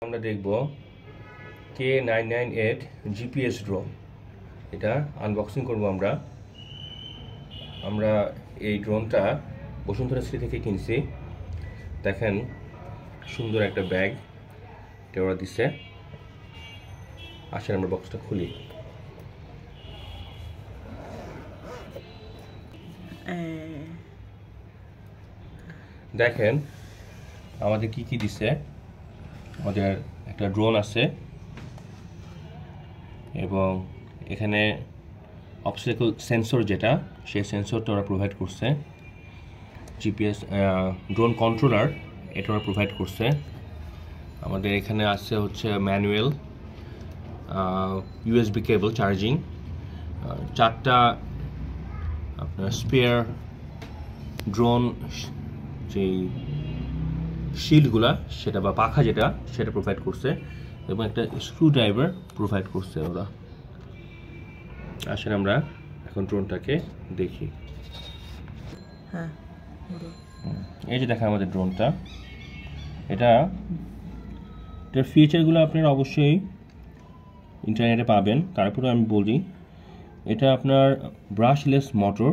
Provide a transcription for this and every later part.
আমরা দেখব K998 GPS drone. এটা আনবক্সিং করব আমরা এই ড্রোনটা বসুন্ধরা সিটি থেকে কিনছি। দেখেন সুন্দর একটা ব্যাগ এটা ওরা দিছে। আসেন আমরা বক্সটা খুলি। দেখেন আমাদের কি কি দিছে। আমাদের একটা ড্রোন আছে এবং এখানে অবস্টাকল সেন্সর যেটা সেই সেন্সরটা ওরা প্রোভাইড করছে। জিপিএস ড্রোন কন্ট্রোলার এটা ওরা প্রোভাইড করছে। আমাদের এখানে আছে হচ্ছে ম্যানুয়াল, ইউএসবি কেবল চার্জিং, চারটা আপনার স্পেয়ার ড্রোন যেই শিল্ডগুলা সেটা বা পাখা যেটা সেটা প্রোভাইড করছে এবং একটা স্ক্রু ড্রাইভার প্রোভাইড করছে ওরা। আসেন আমরা এখন ড্রোনটাকে দেখি। এই যে দেখেন আমাদের ড্রোনটা, এটার ফিচারগুলো আপনারা অবশ্যই ইন্টারনেটে পাবেন। তারপরে আমি বলি এটা আপনার ব্রাশলেস মোটর,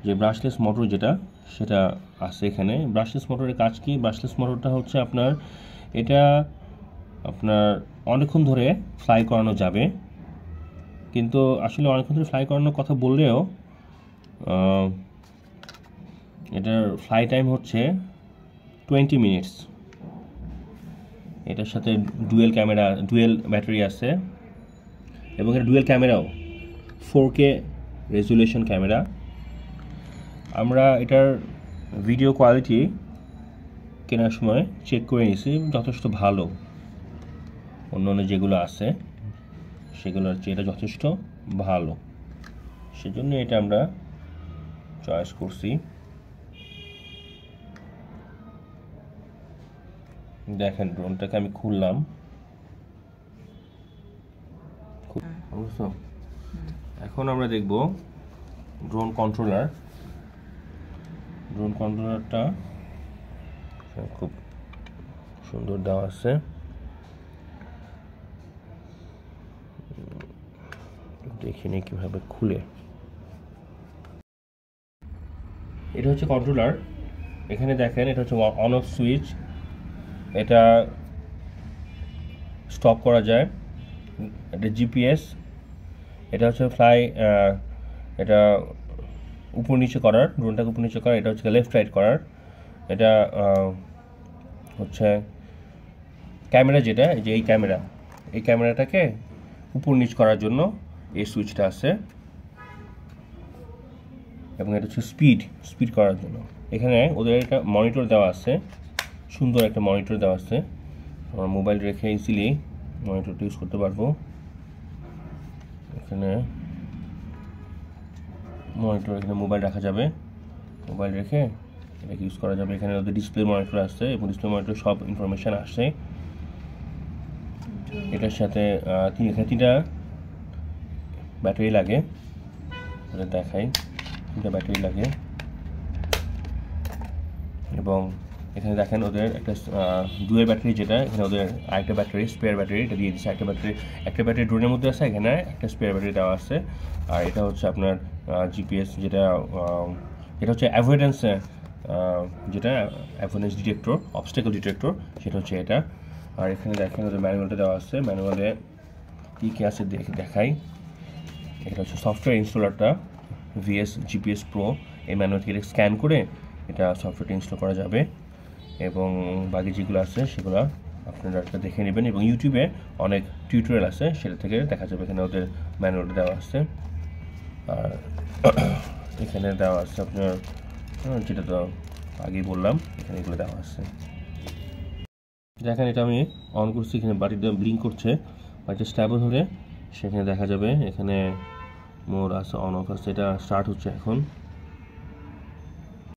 যে ব্রাশলেস মোটর যেটা সেটা আছে এখানে। ব্রাশলেস মোটরের কাজ কি? ব্রাশলেস মোটরটা হচ্ছে আপনার এটা আপনার অনেকক্ষণ ধরে ফ্লাই করানো যাবে, কিন্তু আসলে অনেকক্ষণ ধরে ফ্লাই করানোর কথা বললেও এটার ফ্লাই টাইম হচ্ছে 20 মিনিটস। এটার সাথে ডুয়েল ব্যাটারি আছে এবং এটা ডুয়েল ক্যামেরাও, 4K রেজুলেশন ক্যামেরা। আমরা এটার ভিডিও কোয়ালিটি কেনার সময় চেক করে নিয়েছি, যথেষ্ট ভালো। অন্য যেগুলো আছে সেগুলোর চেয়ে এটা যথেষ্ট ভালো, সেজন্য এটা আমরা চয়েস করছি। দেখেন ড্রোনটাকে আমি খুললাম, বুঝছো? এখন আমরা দেখব ড্রোন কন্ট্রোলারটা খুব সুন্দর দেওয়া আছে। দেখিনি কিভাবে খুলে। এটা হচ্ছে কন্ট্রোলার। এখানে দেখেন এটা হচ্ছে অন অফ সুইচ, এটা স্টপ করা যায়। এটা জিপিএস, এটা হচ্ছে ফ্লাই, এটা উপর নিচে করার, ড্রোনটাকে উপর নিচে করার। এটা হচ্ছে লেফট রাইট করার। এটা হচ্ছে ক্যামেরা, যেটা যে এই ক্যামেরাটাকে উপর নিচ করার জন্য এই সুইচটা আছে। এবং এটা হচ্ছে স্পিড করার জন্য। এখানে ওদের একটা মনিটর দেওয়া আছে, সুন্দর একটা মনিটর দেওয়া আছে। আমরা মোবাইল রেখে ইজিলি মনিটরটা ইউজ করতে পারবো। এখানে মোবাইল রাখা যাবে, মোবাইল রেখে এটাকে ইউজ করা যাবে। এখানে ওদের ডিসপ্লে মনিটর আছে এবং ডিসপ্লে মনিটর সব ইনফরমেশান আসে। এটার সাথে এখানে 3টা ব্যাটারি লাগে, ওদের দেখাই 3টা ব্যাটারি লাগে। এবং এখানে দেখেন ওদের একটা ডুয়েল ব্যাটারি, যেটা এখানে ওদের আরেকটা ব্যাটারি স্পেয়ার ব্যাটারি এটা দিয়ে দিচ্ছে। একটা ব্যাটারি ড্রোনের মধ্যে আছে, এখানে একটা স্পেয়ার ব্যাটারি দেওয়া আছে। আর এটা হচ্ছে আপনার জিপিএস, যেটা হচ্ছে অ্যাভয়েডেন্স ডিটেক্টর, অবস্টাকল ডিটেক্টর, সেটা হচ্ছে এটা। আর এখানে দেখেন ওদের ম্যানুয়ালটা দেওয়া আছে। ম্যানুয়ালে কী আছে দেখাই। এটা হচ্ছে সফটওয়্যার ইনস্টলারটা, VS GPS Pro। এই ম্যানুয়াল থেকে স্ক্যান করে এটা সফটওয়্যারটা ইনস্টল করা যাবে। এবং বাকি যেগুলো আছে সেগুলো আপনারা একটা দেখে নেবেন। এবং ইউটিউবে অনেক টিউটোরিয়াল আছে, সেটা থেকে দেখা যাবে। এখানে ওদের ম্যানুয়ালটা দেওয়া আছে। আর এখানে দেওয়া আছে আপনার যেটা তো আগেই বললাম, এখানে এগুলো দেওয়া আছে। দেখেন এটা আমি অন করছি, এখানে বাটিটা ব্লিঙ্ক করছে। বাটিটা স্ট্যাবল হলে সেখানে দেখা যাবে এখানে মোড আছে, অন অফ আছে। এটা স্টার্ট হচ্ছে এখন।